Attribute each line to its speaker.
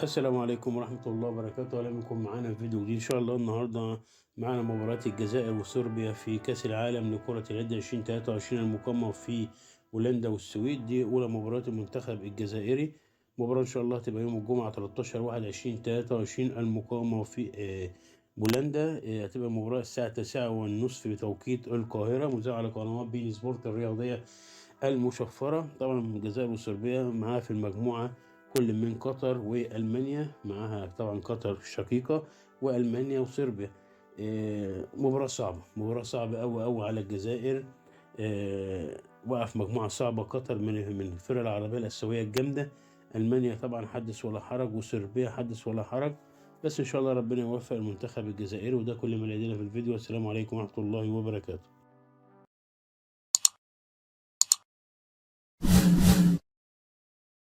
Speaker 1: السلام عليكم ورحمة الله وبركاته. أهلا بكم معانا في فيديو جديد إن شاء الله. النهاردة معانا مباراة الجزائر وصربيا في كأس العالم لكرة اليد 2023 المقامة في هولندا والسويد. دي أولى مباراة المنتخب الجزائري. مباراة إن شاء الله تبقى يوم الجمعة 13/1/2023 المقامة في بولندا. هتبقى مباراة الساعة 9:30 بتوقيت القاهرة، مذاعة على قنوات بين سبورت الرياضية المشفرة. طبعا الجزائر وصربيا معاها في المجموعة كل من قطر وألمانيا، معاها طبعا قطر شقيقة وألمانيا وصربيا. مباراة صعبة أوي على الجزائر. وقف مجموعة صعبة، قطر من الفرق العربية الآسيوية الجامدة، ألمانيا طبعا حدث ولا حرج، وصربيا حدث ولا حرج. بس إن شاء الله ربنا يوفق المنتخب الجزائري. وده كل ما لدينا في الفيديو. والسلام عليكم ورحمة الله وبركاته.